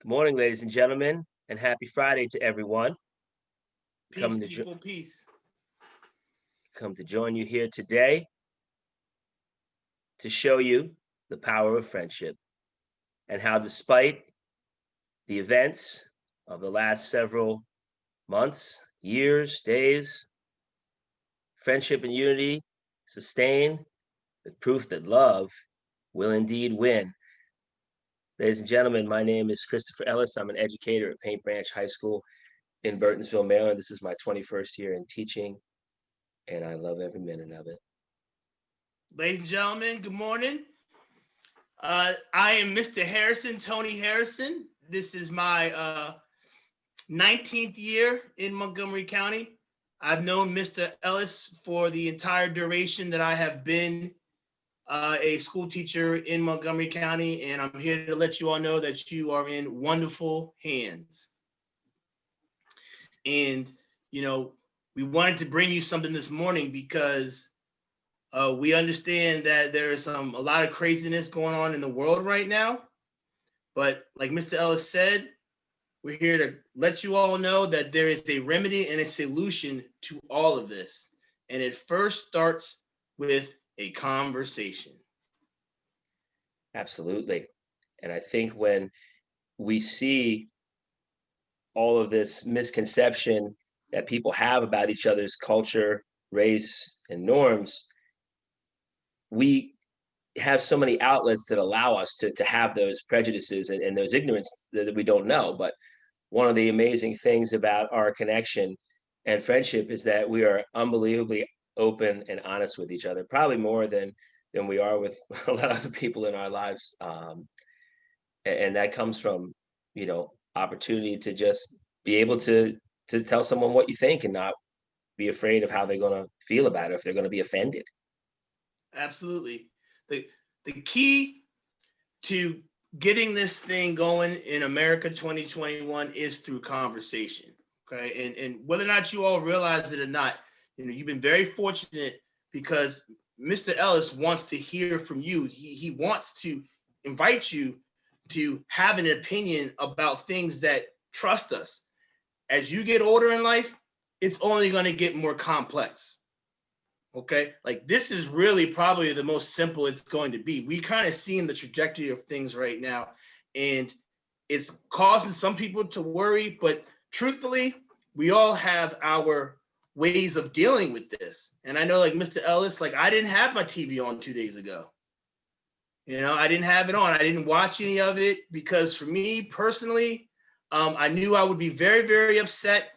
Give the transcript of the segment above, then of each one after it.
Good morning, ladies and gentlemen, and happy Friday to everyone. Peace, Coming to jo- people, peace. come to join you here today to show you the power of friendship and how, despite the events of the last several months, years, days, friendship and unity sustain with proof that love will indeed win. Ladies and gentlemen, my name is Christopher Ellis. I'm an educator at Paint Branch High School in Burtonsville, Maryland. This is my 21st year in teaching, and I love every minute of it. Ladies and gentlemen, good morning. I am Mr. Harrison, Tony Harrison. This is my 19th year in Montgomery County. I've known Mr. Ellis for the entire duration that I have been a school teacher in Montgomery County, and I'm here to let you all know that you are in wonderful hands. And, you know, we wanted to bring you something this morning because we understand that there is a lot of craziness going on in the world right now. But like Mr. Ellis said, we're here to let you all know that there is a remedy and a solution to all of this. And it first starts with a conversation. Absolutely. And I think when we see all of this misconception that people have about each other's culture, race, and norms, we have so many outlets that allow us to have those prejudices and those ignorance that we don't know. But one of the amazing things about our connection and friendship is that we are unbelievably open and honest with each other, probably more than we are with a lot of the people in our lives. And that comes from, opportunity to just be able to tell someone what you think and not be afraid of how they're going to feel about it, if they're going to be offended. Absolutely. The the key to getting this thing going in America 2021 is through conversation. Okay. And whether or not you all realize it or not, you've been very fortunate because Mr. Ellis wants to hear from you. He wants to invite you to have an opinion about things that trust us. As you get older in life, it's only going to get more complex. Okay, like this is really probably the most simple it's going to be. We kind of seeing the trajectory of things right now, and it's causing some people to worry, but truthfully, we all have our ways of dealing with this. And I know, like Mr. Ellis, like I didn't have my TV on 2 days ago. I didn't have it on. I didn't watch any of it because for me personally, I knew I would be very, very upset,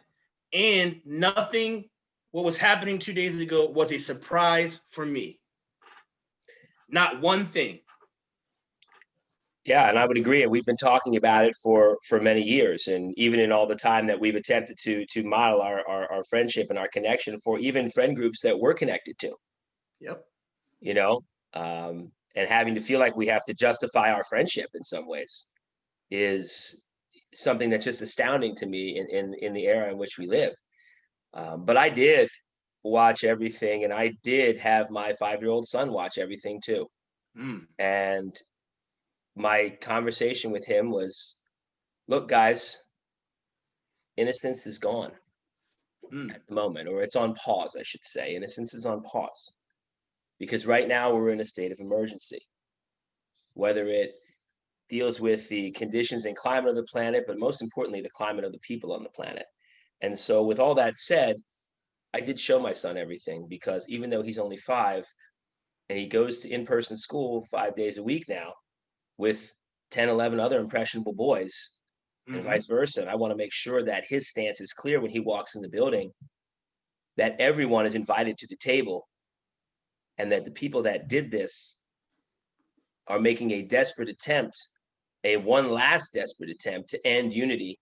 and nothing what was happening 2 days ago was a surprise for me. Not one thing. Yeah, and I would agree. And we've been talking about it for many years, and even in all the time that we've attempted to model our friendship and our connection for even friend groups that we're connected to, Yep. you know, and having to feel like we have to justify our friendship in some ways is something that's just astounding to me in the era in which we live. But I did watch everything, and I did have my 5-year-old son watch everything too. Mm, And my conversation with him was, look, guys, innocence is gone mm, at the moment, or it's on pause, I should say. Innocence is on pause because right now we're in a state of emergency, whether it deals with the conditions and climate of the planet, but most importantly, the climate of the people on the planet. And so, with all that said, I did show my son everything because even though he's only 5 and he goes to in person school 5 days a week now with 10, 11 other impressionable boys, and mm-hmm. vice versa. And I want to make sure that his stance is clear when he walks in the building, that everyone is invited to the table, and that the people that did this are making a desperate attempt, a one last desperate attempt to end unity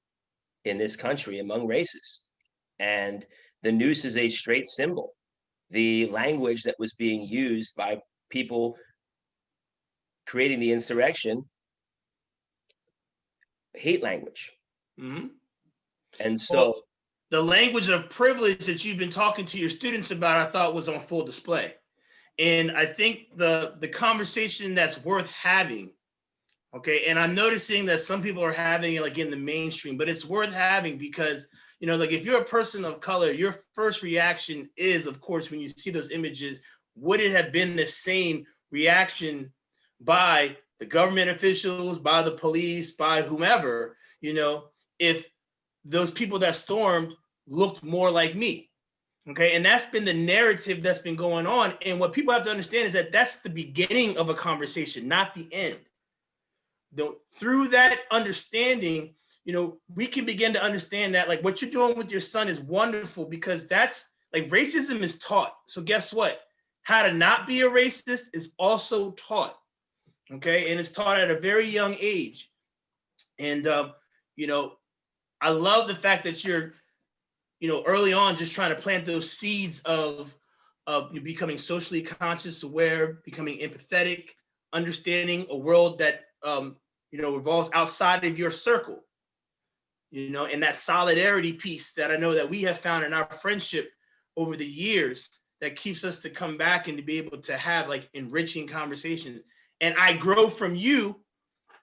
in this country among races. And the noose is a straight symbol. The language that was being used by people creating the insurrection, hate language. Mm-hmm. And Well, so, the language of privilege that you've been talking to your students about, I thought was on full display. And I think the conversation that's worth having Okay. And I'm noticing that some people are having it like in the mainstream, but it's worth having because, you know, like if you're a person of color, your first reaction is, of course, when you see those images, would it have been the same reaction by the government officials, by the police, by whomever, you know, if those people that stormed looked more like me? Okay. And that's been the narrative that's been going on. And what people have to understand is that that's the beginning of a conversation, not the end. Through that understanding, you know, we can begin to understand that like what you're doing with your son is wonderful because that's like racism is taught. So guess what? How to not be a racist is also taught. Okay. And it's taught at a very young age. And, you know, I love the fact that you're, you know, early on just trying to plant those seeds of becoming socially conscious, aware, becoming empathetic, understanding a world that you know revolves outside of your circle. You know, and that solidarity piece that I know that we have found in our friendship over the years that keeps us to come back and to be able to have like enriching conversations. And I grow from you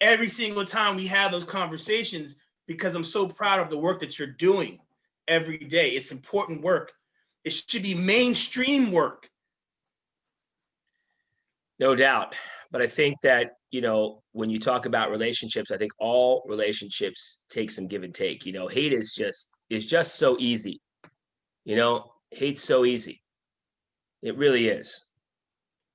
every single time we have those conversations because I'm so proud of the work that you're doing every day. It's important work. It should be mainstream work. No doubt. But I think that, you know, when you talk about relationships, I think all relationships take some give and take. You know, hate is just so easy. You know, hate's so easy. It really is.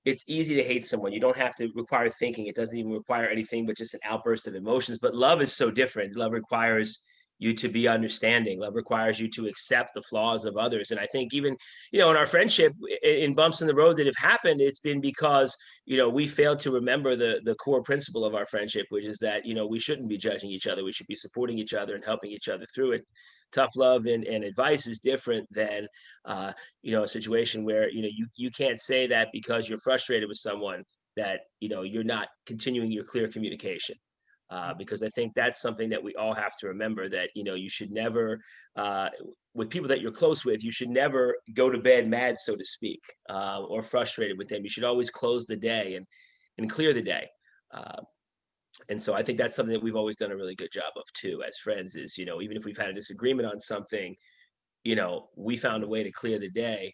It's easy to hate someone. You don't have to require thinking. It doesn't even require anything but just an outburst of emotions. But love is so different. Love requires you to be understanding. Love requires you to accept the flaws of others. And I think even, you know, in our friendship, in bumps in the road that have happened, it's been because, you know, we failed to remember the core principle of our friendship, which is that, you know, we shouldn't be judging each other. We should be supporting each other and helping each other through it. Tough love and advice is different than you know, a situation where, you know, you can't say that because you're frustrated with someone that, you know, you're not continuing your clear communication. Because I think that's something that we all have to remember that, you know, you should never, with people that you're close with, you should never go to bed mad, so to speak, or frustrated with them. You should always close the day and clear the day. Uh, and so I think that's something that we've always done a really good job of too, as friends. Is, you know, even if we've had a disagreement on something, you know, we found a way to clear the day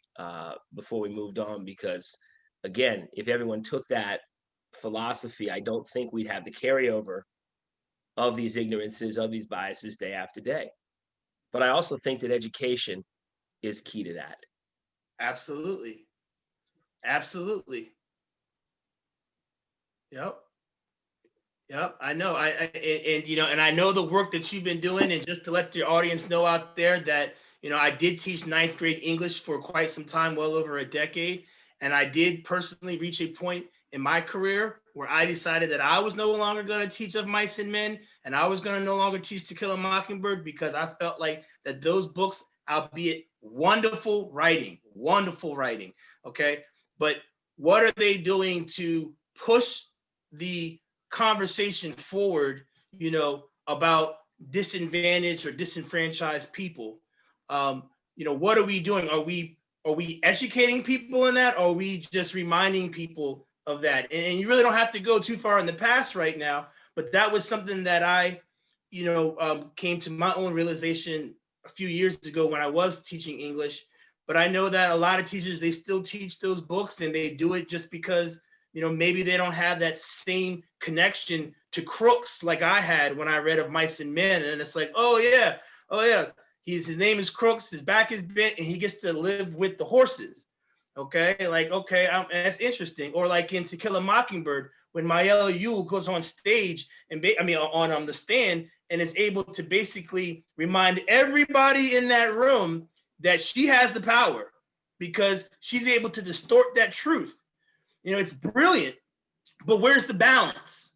before we moved on. Because, again, if everyone took that philosophy, I don't think we'd have the carryover of these ignorances, of these biases day after day. But I also think that education is key to that. Absolutely. Absolutely. Yep. Yep. I know. And you know, and I know the work that you've been doing. And just to let your audience know out there that, you know, I did teach ninth grade English for quite some time, well over a decade. And I did personally reach a point in my career where I decided that I was no longer going to teach Of Mice and Men, and I was going to no longer teach To Kill a Mockingbird, because I felt like that those books, albeit wonderful writing, okay, but what are they doing to push the conversation forward, you know, about disadvantaged or disenfranchised people? You know, what are we doing? Are we educating people in that? Or are we just reminding people of that? And you really don't have to go too far in the past right now, but that was something that I, you know, came to my own realization a few years ago when I was teaching English. But I know that a lot of teachers, they still teach those books, and they do it just because, you know, maybe they don't have that same connection to crooks like I had when I read Of Mice and Men. And it's like, oh yeah, his name is Crooks, his back is bent, and he gets to live with the horses. Okay, like, okay, that's interesting. Or like in To Kill a Mockingbird, when Mayella Ewell goes on stage and on the stand, and is able to basically remind everybody in that room that she has the power because she's able to distort that truth. You know, it's brilliant, but where's the balance?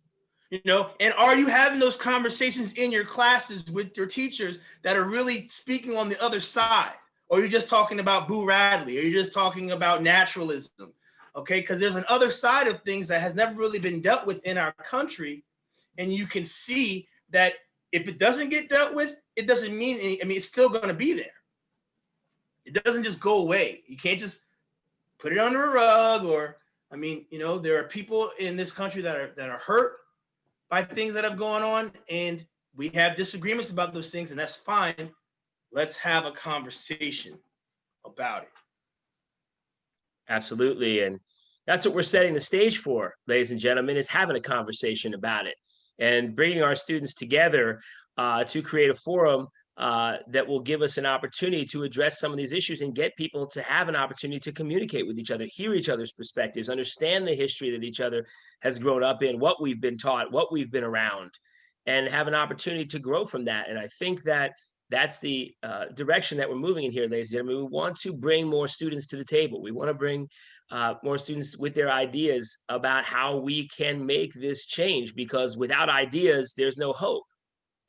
You know, and are you having those conversations in your classes with your teachers that are really speaking on the other side? Or are you just talking about Boo Radley? Or are you just talking about naturalism? Okay, because there's an other side of things that has never really been dealt with in our country. And you can see that if it doesn't get dealt with, it doesn't mean any, I mean, it's still going to be there. It doesn't just go away. You can't just put it under a rug. Or, I mean, you know, there are people in this country that are hurt by things that have gone on, and we have disagreements about those things, and that's fine. Let's have a conversation about it. Absolutely. And that's what we're setting the stage for, ladies and gentlemen, is having a conversation about it and bringing our students together to create a forum that will give us an opportunity to address some of these issues and get people to have an opportunity to communicate with each other, hear each other's perspectives, understand the history that each other has grown up in, what we've been taught, what we've been around, and have an opportunity to grow from that. And I think that that's the direction that we're moving in here, ladies and gentlemen. We want to bring more students to the table. We want to bring more students with their ideas about how we can make this change, because without ideas, there's no hope.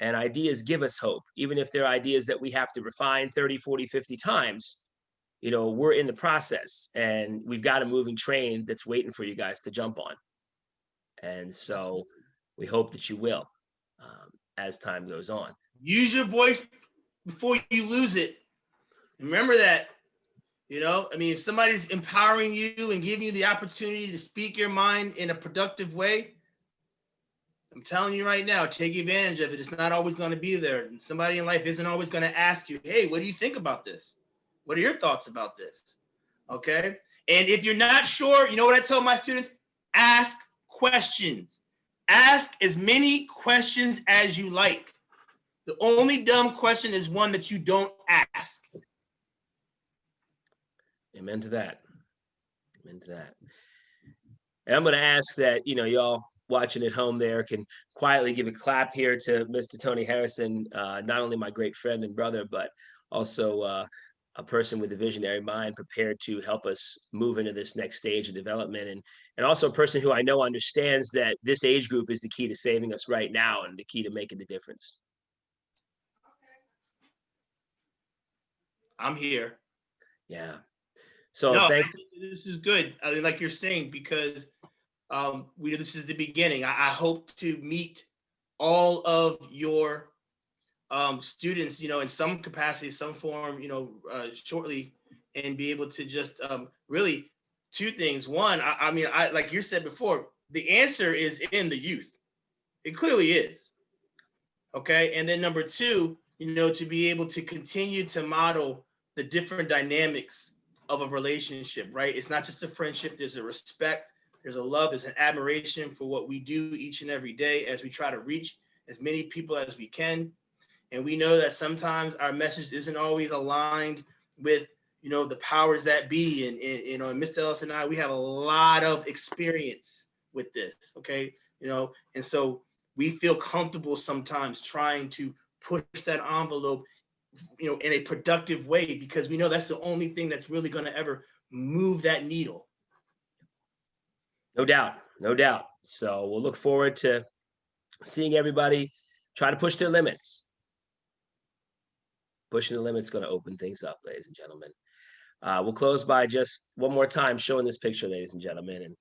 And ideas give us hope, even if they're ideas that we have to refine 30, 40, 50 times. You know, we're in the process, and we've got a moving train that's waiting for you guys to jump on. And so we hope that you will as time goes on. Use your voice before you lose it. Remember that. You know, I mean, if somebody's empowering you and giving you the opportunity to speak your mind in a productive way, I'm telling you right now, take advantage of it. It's not always going to be there. And somebody in life isn't always going to ask you, hey, what do you think about this? What are your thoughts about this? Okay. And if you're not sure, you know what I tell my students? Ask questions. Ask as many questions as you like. The only dumb question is one that you don't ask. Amen to that. Amen to that. And I'm going to ask that, you know, y'all watching at home there can quietly give a clap here to Mr. Tony Harrison, not only my great friend and brother, but also a person with a visionary mind prepared to help us move into this next stage of development, and also a person who I know understands that this age group is the key to saving us right now and the key to making the difference. I'm here. Yeah. So no, thanks. This is good. I mean, like you're saying, because this is the beginning. I hope to meet all of your students, you know, in some capacity, some form, you know, shortly, and be able to just really two things. One, I mean, like you said before, the answer is in the youth. It clearly is. Okay. And then number two, you know, to be able to continue to model the different dynamics of a relationship, right? It's not just a friendship. There's a respect, there's a love, there's an admiration for what we do each and every day as we try to reach as many people as we can. And we know that sometimes our message isn't always aligned with, you know, the powers that be. And you know, and Mr. Ellis and I, we have a lot of experience with this, okay? You know, and so we feel comfortable sometimes trying to push that envelope, you know, in a productive way, because we know that's the only thing that's really going to ever move that needle. No doubt, no doubt. So we'll look forward to seeing everybody try to push their limits. Pushing the limits is going to open things up, ladies and gentlemen. We'll close by just one more time showing this picture, ladies and gentlemen, and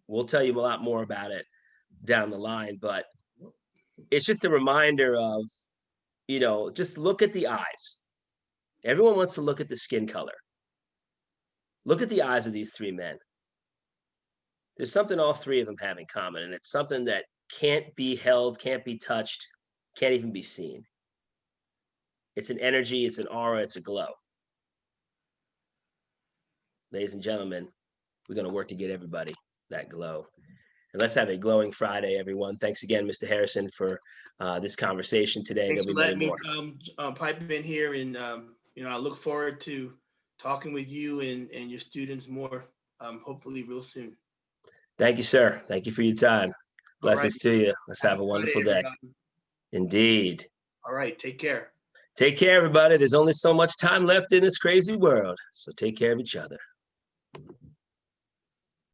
we'll tell you a lot more about it down the line, but it's just a reminder of, you know, just look at the eyes. Everyone wants to look at the skin color. Look at the eyes of these three men. There's something all three of them have in common, and it's something that can't be held, can't be touched, can't even be seen. It's an energy, it's an aura, it's a glow. Ladies and gentlemen, we're going to work to get everybody that glow. And let's have a glowing Friday, everyone. Thanks again, Mr. Harrison, for this conversation today. Thanks for letting me more. pipe in here, and you know, I look forward to talking with you and your students more, hopefully real soon. Thank you, sir. Thank you for your time. Blessings to you. Let's have a wonderful day. Indeed. All right. Take care. Take care, everybody. There's only so much time left in this crazy world, so take care of each other.